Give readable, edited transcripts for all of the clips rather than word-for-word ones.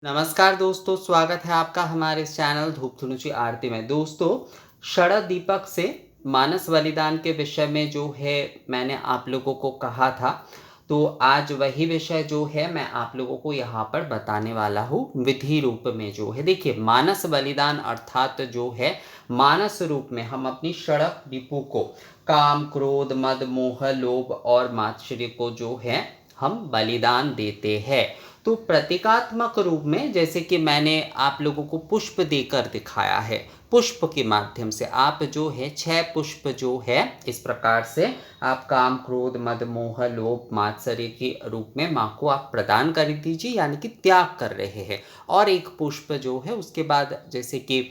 नमस्कार दोस्तों, स्वागत है आपका हमारे इस चैनल धूप धुनुची आरती में। दोस्तों, शरद दीपक से मानस बलिदान के विषय में जो है मैंने आप लोगों को कहा था, तो आज वही विषय जो है मैं आप लोगों को यहाँ पर बताने वाला हूँ विधि रूप में। जो है देखिए, मानस बलिदान अर्थात जो है मानस रूप में हम अपनी शरद रिपु को, काम क्रोध मद मोह लोभ और मात्सर्य को जो है हम बलिदान देते हैं। तो प्रतीकात्मक रूप में, जैसे कि मैंने आप लोगों को पुष्प देकर दिखाया है, पुष्प के माध्यम से आप जो है 6 पुष्प जो है इस प्रकार से आप काम क्रोध मद मोह लोभ मात्सर्य के रूप में माँ को आप प्रदान कर दीजिए, यानी कि त्याग कर रहे हैं। और एक पुष्प जो है उसके बाद, जैसे कि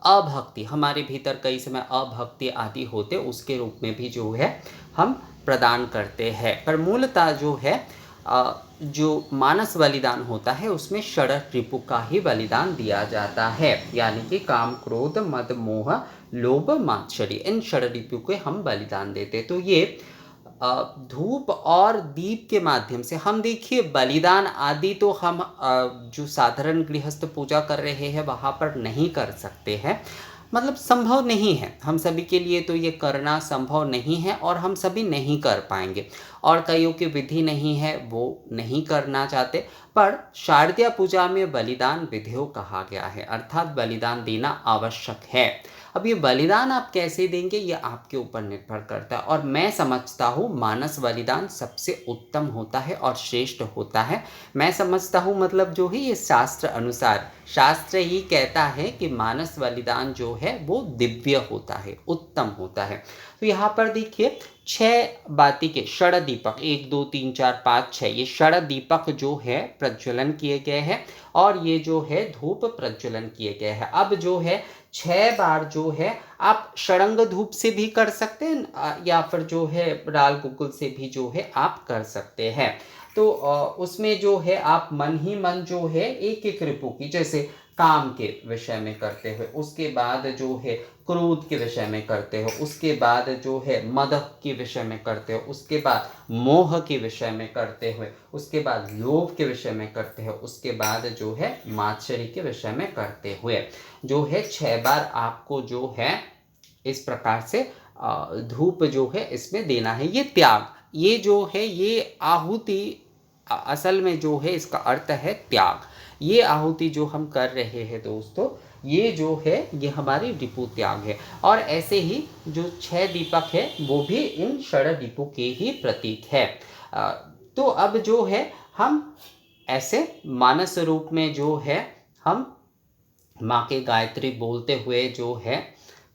अभक्ति, हमारे भीतर कई समय अभक्ति आदि होते, उसके रूप में भी जो है हम प्रदान करते हैं। पर मूलतः जो है जो मानस बलिदान होता है उसमें षडर रिपु का ही बलिदान दिया जाता है, यानी कि काम क्रोध मद मोह लोभ मात्सर्य, इन षडर रिपु के हम बलिदान देते। तो ये धूप और दीप के माध्यम से हम, देखिए, बलिदान आदि तो हम जो साधारण गृहस्थ पूजा कर रहे हैं वहाँ पर नहीं कर सकते हैं, मतलब संभव नहीं है हम सभी के लिए, तो ये करना संभव नहीं है और हम सभी नहीं कर पाएंगे। और कईयों की विधि नहीं है, वो नहीं करना चाहते। पर शारदीय पूजा में बलिदान विधियो कहा गया है, अर्थात बलिदान देना आवश्यक है। अब ये बलिदान आप कैसे देंगे ये आपके ऊपर निर्भर करता है, और मैं समझता हूँ मानस बलिदान सबसे उत्तम होता है और श्रेष्ठ होता है। मैं समझता हूँ, मतलब जो है ये शास्त्र अनुसार, शास्त्र ही कहता है कि मानस बलिदान जो है वो दिव्य होता है, उत्तम होता है। तो यहाँ पर देखिए 6 बाती के षड दीपक, 1 2 3 4 5 6, ये षड दीपक जो है प्रज्वलन किए गए हैं और ये जो है धूप प्रज्वलन किए गए हैं। अब जो है 6 बार जो है आप षडंग धूप से भी कर सकते हैं या फिर जो है राल गुग्गुल से भी जो है आप कर सकते हैं। तो उसमें जो है आप मन ही मन जो है एक एक रिपु की, जैसे काम के विषय में करते हुए, उसके बाद जो है क्रोध के विषय में करते हो, उसके बाद जो है मद के विषय में करते हो, उसके बाद मोह के विषय में करते हुए, उसके बाद लोभ के विषय में करते हो, उसके बाद जो है मात्सर्य के विषय में करते हुए जो है 6 बार आपको जो है इस प्रकार से धूप जो है इसमें देना है। ये त्याग, ये जो है ये आहुति, असल में जो है इसका अर्थ है त्याग। ये आहुति जो हम कर रहे हैं दोस्तों, ये जो है ये हमारी रिपु त्याग है। और ऐसे ही जो 6 दीपक है वो भी इन षड रिपु के ही प्रतीक है। तो अब जो है हम ऐसे मानस रूप में जो है हम माँ के गायत्री बोलते हुए जो है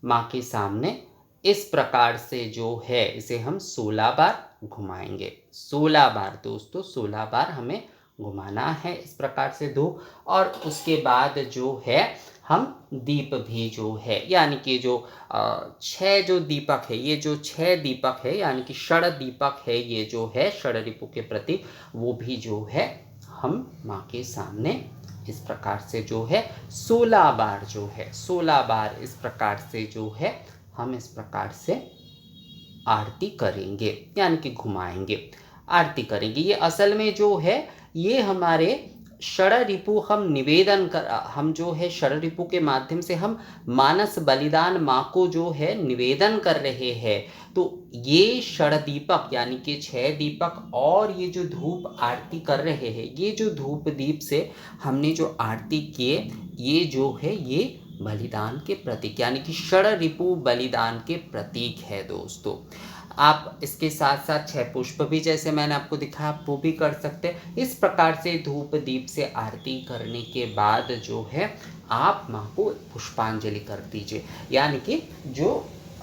माँ के सामने इस प्रकार से जो है इसे हम 16 बार घुमाएंगे। 16 बार दोस्तों, 16 बार हमें घुमाना है इस प्रकार से धूप। और उसके बाद जो है हम दीप भी जो है, यानी कि जो 6 जो दीपक है, ये जो 6 दीपक है यानी कि षड दीपक है, ये जो है षड रिपु के प्रति, वो भी जो है हम माँ के सामने इस प्रकार से जो है 16 बार जो है 16 बार इस प्रकार से जो है हम इस प्रकार से आरती करेंगे, यानी कि घुमाएंगे, आरती करेंगे। ये असल में जो है ये हमारे षड रिपु हम निवेदन कर, हम जो है षड रिपु के माध्यम से हम मानस बलिदान माँ को जो है निवेदन कर रहे हैं। तो ये षड दीपक यानी कि 6 दीपक और ये जो धूप आरती कर रहे हैं, ये जो धूप दीप से हमने जो आरती किए, ये जो है ये बलिदान के प्रतीक, यानी कि षड रिपु बलिदान के प्रतीक है दोस्तों। आप इसके साथ साथ 6 पुष्प भी, जैसे मैंने आपको दिखाया, वो भी कर सकते हैं। इस प्रकार से धूप दीप से आरती करने के बाद जो है आप माँ को पुष्पांजलि कर दीजिए, यानी कि जो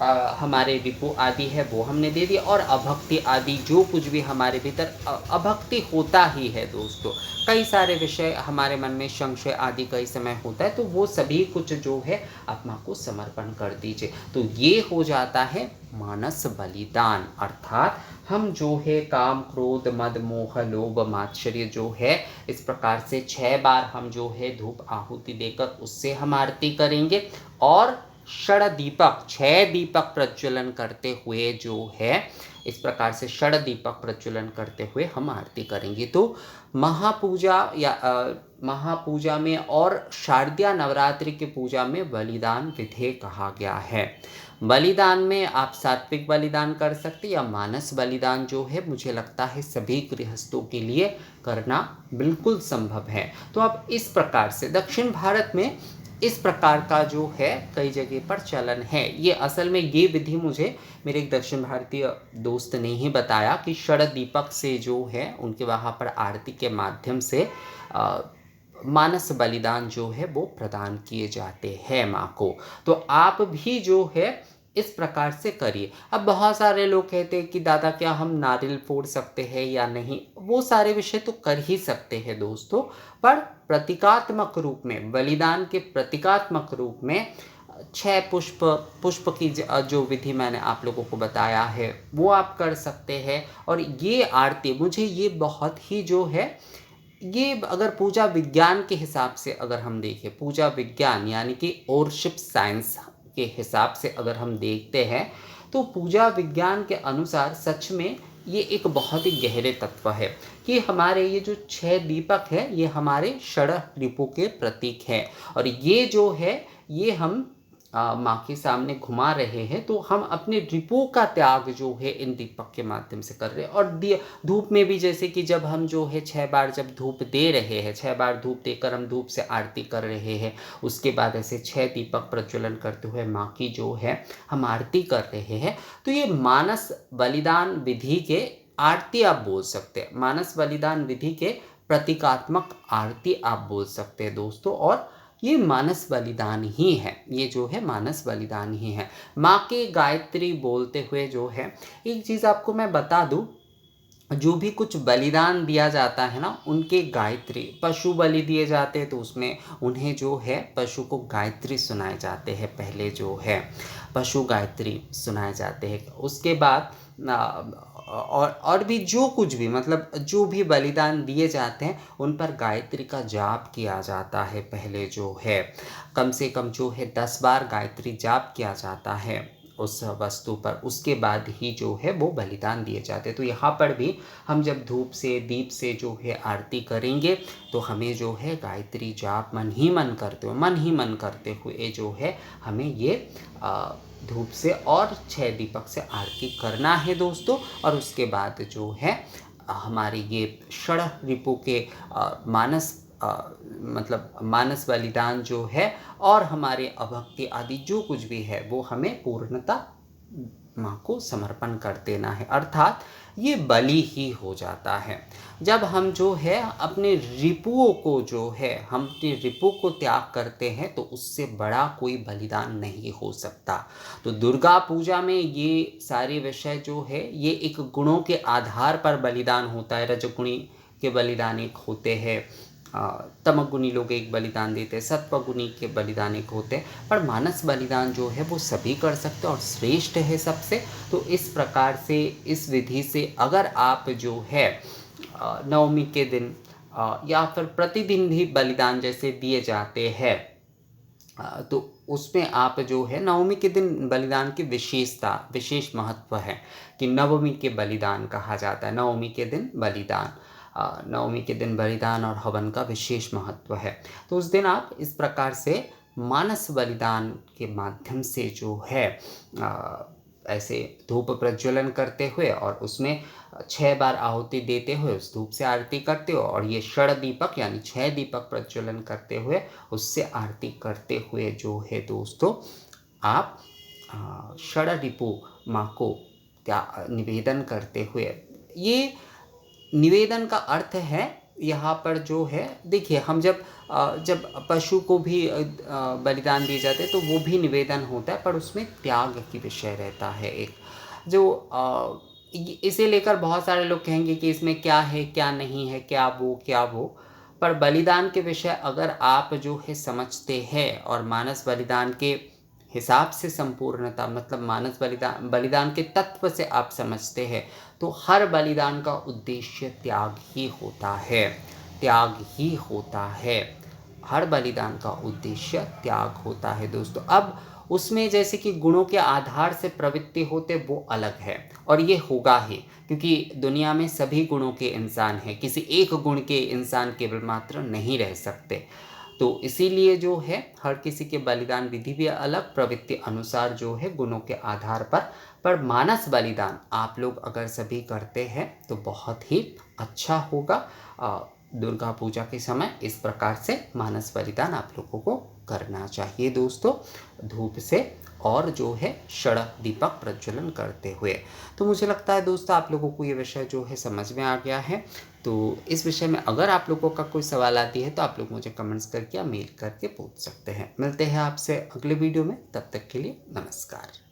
हमारे रिपु आदि है वो हमने दे दिया, और अभक्ति आदि जो कुछ भी हमारे भीतर अभक्ति होता ही है दोस्तों, कई सारे विषय हमारे मन में संशय आदि कई समय होता है, तो वो सभी कुछ जो है आप माँ को समर्पण कर दीजिए। तो ये हो जाता है मानस बलिदान, अर्थात हम जो है काम क्रोध मद मोह लोभ मात्सर्य जो है इस प्रकार से 6 बार हम जो है धूप आहुति देकर उससे हम आरती करेंगे। और षड दीपक 6 दीपक प्रज्वलन करते हुए जो है, इस प्रकार से षड दीपक प्रज्वलन करते हुए हम आरती करेंगे। तो महापूजा या महापूजा में और शारदीय नवरात्रि की पूजा में बलिदान विधेय कहा गया है। बलिदान में आप सात्विक बलिदान कर सकते या मानस बलिदान जो है मुझे लगता है सभी गृहस्थों के लिए करना बिल्कुल संभव है। तो अब इस प्रकार से दक्षिण भारत में इस प्रकार का जो है कई जगह पर चलन है। ये असल में ये विधि मुझे मेरे एक दक्षिण भारतीय दोस्त ने ही बताया कि षड दीपक से जो है उनके वहाँ पर आरती के माध्यम से मानस बलिदान जो है वो प्रदान किए जाते हैं माँ को। तो आप भी जो है इस प्रकार से करिए। अब बहुत सारे लोग कहते हैं कि दादा क्या हम नारियल फोड़ सकते हैं या नहीं, वो सारे विषय तो कर ही सकते हैं दोस्तों, पर प्रतीकात्मक रूप में बलिदान के प्रतीकात्मक रूप में 6 पुष्प की जो विधि मैंने आप लोगों को बताया है वो आप कर सकते हैं। और ये आरती मुझे ये बहुत ही जो है, ये अगर पूजा विज्ञान के हिसाब से अगर हम देखें, पूजा विज्ञान यानी कि वर्शिप साइंस के हिसाब से अगर हम देखते हैं, तो पूजा विज्ञान के अनुसार सच में ये एक बहुत ही गहरे तत्व है कि हमारे ये जो 6 दीपक है ये हमारे षड रिपु के प्रतीक हैं। और ये जो है ये हम माँ के सामने घुमा रहे हैं, तो हम अपने रिपु का त्याग जो है इन दीपक के माध्यम से कर रहे हैं। और धूप में भी जैसे कि जब हम जो है 6 बार जब धूप दे रहे हैं, 6 बार धूप देकर हम धूप से आरती कर रहे हैं, उसके बाद ऐसे 6 दीपक प्रज्वलन करते हुए माँ की जो है हम आरती कर रहे हैं। तो ये मानस बलिदान विधि के आरती आप बोल सकते हैं, मानस बलिदान विधि के प्रतीकात्मक आरती आप बोल सकते हैं दोस्तों। और ये मानस बलिदान ही है, ये जो है मानस बलिदान ही है। माँ के गायत्री बोलते हुए जो है, एक चीज़ आपको मैं बता दूँ, जो भी कुछ बलिदान दिया जाता है ना, उनके गायत्री, पशु बलि दिए जाते हैं तो उसमें उन्हें जो है पशु को गायत्री सुनाए जाते हैं, पहले जो है पशु गायत्री सुनाए जाते हैं। उसके बाद और भी जो कुछ भी मतलब जो भी बलिदान दिए जाते हैं उन पर गायत्री का जाप किया जाता है, पहले जो है कम से कम जो है 10 बार गायत्री जाप किया जाता है उस वस्तु पर, उसके बाद ही जो है वो बलिदान दिए जाते हैं। तो यहाँ पर भी हम जब धूप से दीप से जो है आरती करेंगे तो हमें जो है गायत्री जाप मन ही मन करते हुए जो है हमें ये धूप से और 6 दीपक से आरती करना है दोस्तों। और उसके बाद जो है हमारी ये षड रिपु के मानस मतलब मानस बलिदान जो है और हमारे अभक्ति आदि जो कुछ भी है वो हमें पूर्णता माँ को समर्पण कर देना है, अर्थात ये बलि ही हो जाता है। जब हम जो है अपने रिपुओं को जो है हम अपने रिपु को त्याग करते हैं तो उससे बड़ा कोई बलिदान नहीं हो सकता। तो दुर्गा पूजा में ये सारे विषय जो है ये एक गुणों के आधार पर बलिदान होता है। रजगुणी के बलिदान एक होते हैं, तमगुणी लोग एक बलिदान देते हैं, सत्वगुणी के बलिदान एक होते हैं, पर मानस बलिदान जो है वो सभी कर सकते हैं और श्रेष्ठ है सबसे। तो इस प्रकार से इस विधि से अगर आप जो है नवमी के दिन या फिर प्रतिदिन भी बलिदान जैसे दिए जाते हैं, तो उसमें आप जो है नवमी के दिन बलिदान की विशेष महत्व है कि नवमी के बलिदान कहा जाता है। नवमी के दिन बलिदान और हवन का विशेष महत्व है। तो उस दिन आप इस प्रकार से मानस बलिदान के माध्यम से जो है ऐसे धूप प्रज्वलन करते हुए और उसमें 6 बार आहुति देते हुए उस धूप से आरती करते हो और ये षड दीपक यानी 6 दीपक प्रज्वलन करते हुए उससे आरती करते हुए जो है दोस्तों आप षड रिपु माँ को निवेदन करते हुए, ये निवेदन का अर्थ है यहाँ पर जो है देखिए हम जब पशु को भी बलिदान दिए जाते हैं तो वो भी निवेदन होता है, पर उसमें त्याग की विषय रहता है एक जो इसे लेकर बहुत सारे लोग कहेंगे कि इसमें क्या है क्या नहीं है, क्या वो, पर बलिदान के विषय अगर आप जो है समझते हैं और मानस बलिदान के हिसाब से संपूर्णता मतलब मानस बलिदान के तत्व से आप समझते हैं तो हर बलिदान का उद्देश्य त्याग ही होता है। हर बलिदान का उद्देश्य त्याग होता है दोस्तों। अब उसमें जैसे कि गुणों के आधार से प्रवृत्ति होते वो अलग है, और ये होगा ही, क्योंकि दुनिया में सभी गुणों के इंसान हैं, किसी एक गुण के इंसान केवल मात्र नहीं रह सकते। तो इसीलिए जो है हर किसी के बलिदान विधि भी अलग, प्रवृत्ति अनुसार जो है गुणों के आधार पर मानस बलिदान आप लोग अगर सभी करते हैं तो बहुत ही अच्छा होगा। दुर्गा पूजा के समय इस प्रकार से मानस बलिदान आप लोगों को करना चाहिए दोस्तों, धूप से और जो है षड़ दीपक प्रज्वलन करते हुए। तो मुझे लगता है दोस्तों आप लोगों को ये विषय जो है समझ में आ गया है। तो इस विषय में अगर आप लोगों का कोई सवाल आती है तो आप लोग मुझे कमेंट्स करके या मेल करके पूछ सकते हैं। मिलते हैं आपसे अगले वीडियो में, तब तक के लिए नमस्कार।